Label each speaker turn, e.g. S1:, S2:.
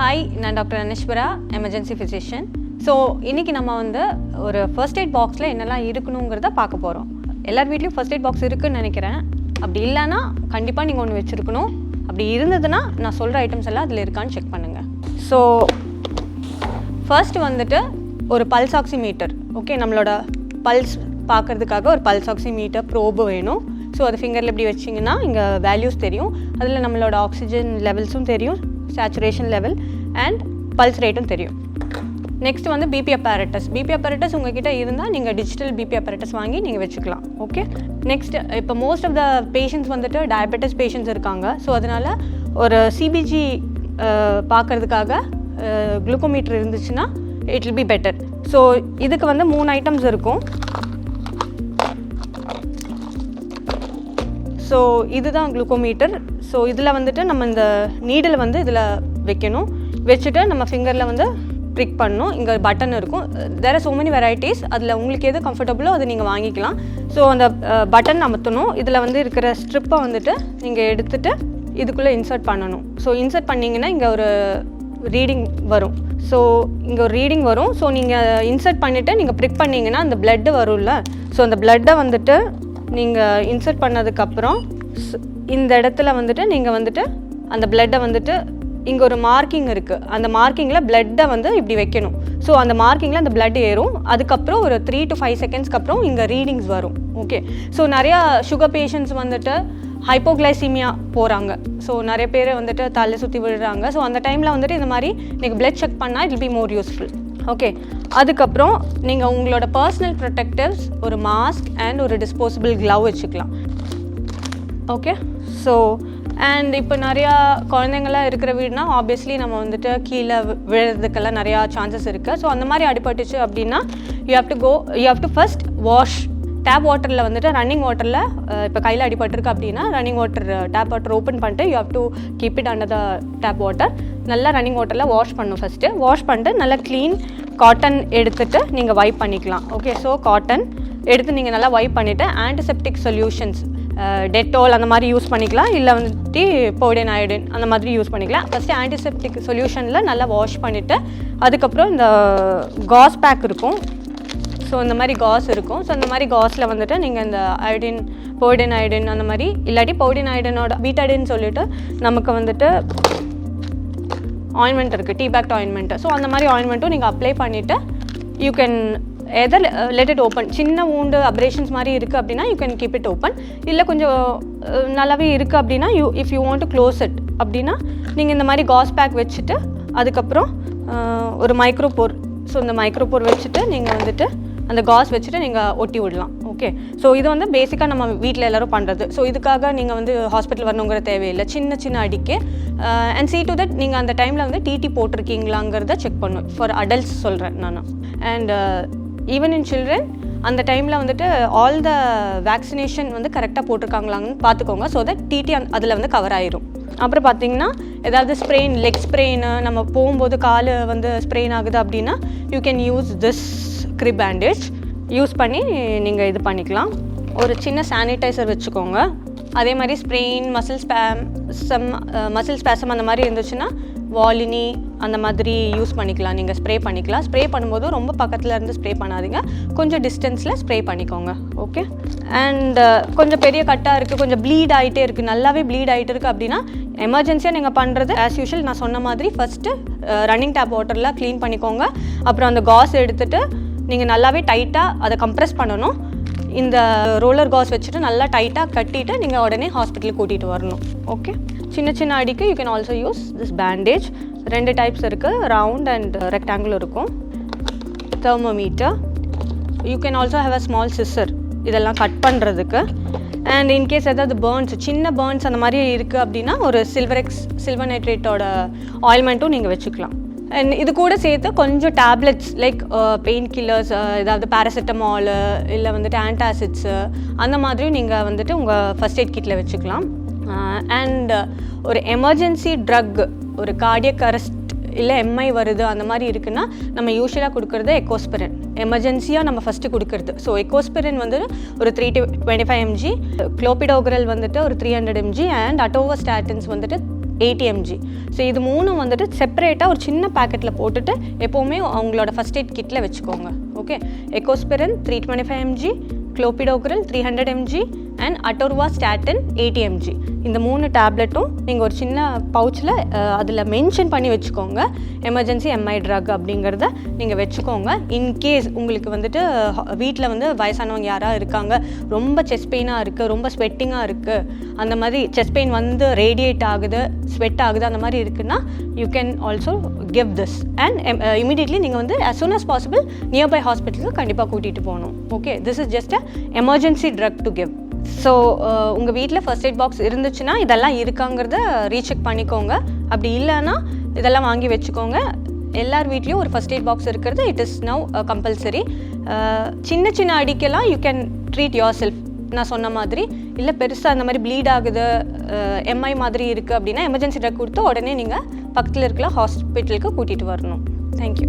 S1: Hi, நான் doctor Anaswara, emergency physician. So இன்றைக்கி நம்ம வந்து ஒரு ஃபர்ஸ்ட் எய்ட் பாக்ஸில் என்னெல்லாம் இருக்கணுங்கிறத பார்க்க போகிறோம். எல்லார் வீட்லேயும் ஃபர்ஸ்ட் எய்ட் பாக்ஸ் இருக்குதுன்னு நினைக்கிறேன். அப்படி இல்லைன்னா கண்டிப்பாக நீங்கள் ஒன்று வச்சுருக்கணும். அப்படி இருந்ததுன்னா நான் சொல்கிற ஐட்டம்ஸ் எல்லாம் அதில் இருக்கான்னு செக் பண்ணுங்கள். ஸோ ஃபர்ஸ்ட் வந்துட்டு ஒரு பல்ஸ் ஆக்சிமீட்டர். ஓகே, நம்மளோட பல்ஸ் பார்க்குறதுக்காக ஒரு பல்ஸ் ஆக்சிமீட்டர் ப்ரோபு வேணும். ஸோ அது ஃபிங்கரில் எப்படி வச்சிங்கன்னா இங்கே வேல்யூஸ் தெரியும். அதில் நம்மளோட ஆக்சிஜன் லெவல்ஸும் தெரியும், சேச்சுரேஷன் லெவல் அண்ட் பல்ஸ் ரேட்டும் தெரியும். நெக்ஸ்ட் வந்து பிபி apparatus. பிபி apparatus உங்ககிட்ட இருந்தால் நீங்கள் டிஜிட்டல் பிபி apparatus வாங்கி நீங்கள் வச்சுக்கலாம். ஓகே, நெக்ஸ்ட் இப்போ மோஸ்ட் ஆஃப் த பேஷண்ட்ஸ் வந்துட்டு டயபெட்டிஸ் பேஷண்ட்ஸ் இருக்காங்க. ஸோ அதனால் ஒரு சிபிஜி பார்க்குறதுக்காக குளுக்கோமீட்டர் இருந்துச்சுன்னா it will be better. So இதுக்கு வந்து 3 ஐட்டம்ஸ் இருக்கும். ஸோ இதுதான் குளுக்கோமீட்டர். ஸோ இதில் வந்துட்டு நம்ம இந்த நீடில் வந்து இதில் வைக்கணும். வச்சுட்டு நம்ம ஃபிங்கரில் வந்து ப்ரிக் பண்ணணும். இங்கே பட்டன் இருக்கும். There are so many varieties. அதில் உங்களுக்கு எது கம்ஃபர்டபுளோ அதை நீங்கள் வாங்கிக்கலாம். ஸோ அந்த பட்டன் அமுத்தணும். இதில் வந்து இருக்கிற ஸ்ட்ரிப்பை வந்துட்டு நீங்கள் எடுத்துகிட்டு இதுக்குள்ளே இன்சர்ட் பண்ணணும். ஸோ இன்சர்ட் பண்ணிங்கன்னா இங்கே ஒரு ரீடிங் வரும். ஸோ இங்கே ஒரு ரீடிங் வரும். ஸோ நீங்கள் இன்சர்ட் பண்ணிவிட்டு நீங்கள் ப்ரிக் பண்ணிங்கன்னா அந்த பிளட்டு வரும்ல. ஸோ அந்த பிளட்டை வந்துட்டு நீங்கள் இன்சர்ட் பண்ணதுக்கப்புறம் இந்த இடத்துல வந்துட்டு நீங்கள் வந்துட்டு அந்த பிளட்டை வந்துட்டு இங்கே ஒரு மார்க்கிங் இருக்குது. அந்த மார்க்கிங்கில் பிளட்டை வந்து இப்படி வைக்கணும். ஸோ அந்த மார்க்கிங்கில் அந்த பிளட் ஏறும். அதுக்கப்புறம் ஒரு 3 to 5 செகண்ட்ஸ்க்கு அப்புறம் இங்கே ரீடிங்ஸ் வரும். ஓகே, ஸோ நிறையா சுகர் பேஷண்ட்ஸ் வந்துட்டு ஹைப்போகிளைசிமியா போகிறாங்க. ஸோ நிறைய பேர் வந்துட்டு தலை சுற்றி விடுறாங்க. ஸோ அந்த டைமில் வந்துட்டு இந்த மாதிரி நீங்கள் பிளட் செக் பண்ணால் it will be more useful. Okay, அதுக்கப்புறம் நீங்கள் உங்களோட பர்சனல் ப்ரொடெக்டிவ்ஸ், ஒரு மாஸ்க் அண்ட் ஒரு டிஸ்போசபிள் க்ளவ் வச்சுக்கலாம். ஓகே, ஸோ அண்ட் இப்போ நிறையா குழந்தைங்கள்லாம் இருக்கிற வீடுனா ஆப்வியஸ்லி நம்ம வந்துட்டு கீழே விழுறதுக்கெல்லாம் நிறையா சான்சஸ் இருக்குது. ஸோ அந்த மாதிரி அடிபட்டுச்சு அப்படின்னா you have to first wash. Tap வாட்டரில் வந்துட்டு ரன்னிங் வாட்டரில் இப்போ கையில் அடிபட்டிருக்கு அப்படின்னா running water tap water open பண்ணிட்டு you have to keep it under the tap water. நல்லா ரன்னிங் வாட்டரில் வாஷ் பண்ணணும். ஃபஸ்ட்டு வாஷ் பண்ணிட்டு நல்லா க்ளீன் காட்டன் எடுத்துகிட்டு நீங்கள் வைப் பண்ணிக்கலாம். ஓகே, ஸோ காட்டன் எடுத்து நீங்கள் நல்லா வைப் பண்ணிவிட்டு ஆன்டிசெப்டிக் சொல்யூஷன்ஸ், டெட்டால் அந்த மாதிரி யூஸ் பண்ணிக்கலாம். இல்லை வந்துட்டு போவிடோன் அயோடின் அந்த மாதிரி யூஸ் பண்ணிக்கலாம். ஃபஸ்ட்டு ஆன்டிசெப்டிக் சொல்யூஷனில் நல்லா வாஷ் பண்ணிவிட்டு அதுக்கப்புறம் இந்த காஸ் பேக் இருக்கும். ஸோ இந்த மாதிரி காஸ் இருக்கும். ஸோ இந்த மாதிரி காஸில் வந்துட்டு நீங்கள் இந்த அயோடின், போவிடோன் அயோடின் அந்த மாதிரி, இல்லாட்டி போவிடோன் அயோடினோட பீட்டாடின்னு சொல்லிட்டு நமக்கு வந்துட்டு ஆயின்மெண்ட் இருக்குது, டீ பேக்ட் ஆயின்மெண்ட்டு. ஸோ அந்த மாதிரி ஆயின்மெண்ட்டும் நீங்கள் அப்ளை பண்ணிவிட்டு you can either let it open. சின்ன ஊண்டு அப்ரேஷன்ஸ் மாதிரி இருக்குது அப்படின்னா you can keep it open. இல்லை கொஞ்சம் நல்லாவே இருக்குது அப்படின்னா if you want to close it அப்படின்னா நீங்கள் இந்த மாதிரி காஸ் பேக் வச்சுட்டு அதுக்கப்புறம் ஒரு மைக்ரோபோர். ஸோ இந்த மைக்ரோபோர் வச்சுட்டு நீங்கள் வந்துட்டு அந்த காஸ் வச்சுட்டு நீங்கள் ஒட்டி விடலாம். ஓகே, ஸோ இது வந்து பேசிக்காக நம்ம வீட்டில் எல்லோரும் பண்ணுறது. ஸோ இதுக்காக நீங்கள் வந்து ஹாஸ்பிட்டல் வரணுங்கிற தேவையில்லை. சின்ன சின்ன அடிக்கு அண்ட் see to that நீங்கள் அந்த டைமில் வந்து டிடி போட்டிருக்கீங்களாங்கிறத செக் பண்ணணும். ஃபார் அடல்ட்ஸ் சொல்கிறேன் நான். அண்ட் ஈவன் இன் சில்ட்ரன் அந்த டைமில் வந்துட்டு ஆல் த வேக்சினேஷன் வந்து கரெக்டாக போட்டிருக்காங்களான்னு பார்த்துக்கோங்க. ஸோ தட் டிடி அதில் வந்து கவர் ஆயிரும். அப்புறம் பார்த்தீங்கன்னா ஏதாவது ஸ்ப்ரெயின், லெக் ஸ்ப்ரெயின், நம்ம போகும்போது கால் வந்து ஸ்ப்ரெயின் ஆகுது அப்படின்னா you can use this grip bandage use பண்ணி நீங்கள் இது பண்ணிக்கலாம். ஒரு சின்ன சானிடைசர் வச்சுக்கோங்க. அதே மாதிரி ஸ்ப்ரெயின், மசில் ஸ்பேசம் அந்த மாதிரி இருந்துச்சுன்னா வாலினி அந்த மாதிரி யூஸ் பண்ணிக்கலாம். நீங்கள் ஸ்ப்ரே பண்ணிக்கலாம். ஸ்ப்ரே பண்ணும்போது ரொம்ப பக்கத்தில் இருந்து ஸ்ப்ரே பண்ணாதீங்க, கொஞ்சம் டிஸ்டன்ஸில் ஸ்ப்ரே பண்ணிக்கோங்க. ஓகே, அண்ட் கொஞ்சம் பெரிய கட்டாக இருக்குது, கொஞ்சம் ப்ளீட் ஆகிட்டே இருக்குது, நல்லாவே ப்ளீட் ஆகிட்டு இருக்குது அப்படின்னா எமர்ஜென்சியாக நீங்கள் பண்ணுறது ஆஸ் யூஷுவல் நான் சொன்ன மாதிரி ஃபஸ்ட்டு ரன்னிங் டேப் வாட்டரில் க்ளீன் பண்ணிக்கோங்க. அப்புறம் அந்த காஸ் எடுத்துகிட்டு நீங்கள் நல்லாவே டைட்டாக அதை கம்ப்ரெஸ் பண்ணணும். இந்த ரோலர் காஸ் வச்சுட்டு நல்லா டைட்டாக கட்டிட்டு நீங்கள் உடனே ஹாஸ்பிட்டலுக்கு கூட்டிகிட்டு வரணும். ஓகே, சின்ன சின்ன அடிக்கு you can also use this bandage. 2 types இருக்குது, ரவுண்ட் அண்ட் ரெக்டாங்கிள் இருக்கும். Thermometer, you can also have a small scissor இதெல்லாம் கட் பண்ணுறதுக்கு. அண்ட் இன்கேஸ் ஏதாவது பேர்ன்ஸ், சின்ன பேர்ன்ஸ் அந்த மாதிரி இருக்குது அப்படின்னா ஒரு சில்வர் நைட்ரேட்டோட ஆயில்மெண்ட்டும் நீங்கள் வச்சுக்கலாம். அண்ட் இது கூட சேர்த்து கொஞ்சம் டேப்லெட்ஸ் லைக் பெயின் கில்லர்ஸ், ஏதாவது பேராசிட்டமால் இல்லை வந்துட்டு ஆன்டாசிட்ஸு அந்த மாதிரியும் நீங்கள் வந்துட்டு உங்கள் ஃபர்ஸ்ட் எய்ட் கிட்டில் வச்சுக்கலாம். அண்ட் ஒரு எமர்ஜென்சி ட்ரக், ஒரு கார்டியக் அரெஸ்ட் இல்லை எம்ஐ வருது அந்த மாதிரி இருக்குன்னா நம்ம யூஸ்வலாக கொடுக்குறது எக்கோஸ்பிரின். எமர்ஜென்சியாக நம்ம ஃபஸ்ட்டு கொடுக்குறது. ஸோ எக்கோஸ்பிரின் வந்து ஒரு 3 to 25 mg, குளோபிடோகிரல் வந்துட்டு ஒரு 300 mg அண்ட் அட்டோவஸ்டாட்டின்ஸ் வந்துட்டு 80 mg. ஸோ இது மூணும் வந்துட்டு செப்பரேட்டாக ஒரு சின்ன பேக்கெட்டில் போட்டுட்டு எப்போவுமே அவங்களோட ஃபஸ்ட் எய்ட் கிட்டில் வச்சுக்கோங்க. Okay, Ecosprin 325 mg, clopidogrel 300 mg and atorvastatin 80 mg. இந்த 3 டேப்லெட்டும் நீங்கள் ஒரு சின்ன பவுச்சில் அதில் மென்ஷன் பண்ணி வச்சுக்கோங்க. எமர்ஜென்சி எம்ஐ ட்ரக் அப்படிங்கிறத நீங்கள் வச்சுக்கோங்க. இன்கேஸ் உங்களுக்கு வந்துட்டு வீட்டில் வந்து வயசானவங்க யாராவது இருக்காங்க, ரொம்ப செஸ்ட் பெயினாக இருக்குது, ரொம்ப ஸ்வெட்டிங்காக இருக்குது, அந்த மாதிரி செஸ்ட் பெயின் வந்து ரேடியேட் ஆகுது, ஸ்வெட் ஆகுது, அந்த மாதிரி இருக்குன்னா you can also give this and immediately நீங்கள் வந்து as soon as possible nearby ஹாஸ்பிட்டலுக்கு கண்டிப்பாக கூட்டிகிட்டு போகணும். Okay, this is just a emergency drug to give. So உங்கள் வீட்டில் ஃபர்ஸ்ட் எய்ட் பாக்ஸ் இருந்துச்சுன்னா இதெல்லாம் இருக்காங்கிறத ரீசெக் பண்ணிக்கோங்க. அப்படி இல்லைன்னா இதெல்லாம் வாங்கி வச்சுக்கோங்க. எல்லார் வீட்லேயும் ஒரு ஃபர்ஸ்ட் எய்ட் பாக்ஸ் இருக்கிறது இட் இஸ் நவ் கம்பல்சரி. சின்ன சின்ன அடிக்கெல்லாம் you can treat yourself, நான் சொன்ன மாதிரி. இல்லை பெருசாக அந்த மாதிரி ப்ளீட் ஆகுது, எம்ஐ மாதிரி இருக்குது அப்படின்னா எமர்ஜென்சி ட்ரக் கொடுத்து உடனே நீங்கள் பக்கத்தில் இருக்கிற ஹாஸ்பிட்டலுக்கு கூட்டிகிட்டு வரணும். தேங்க்யூ.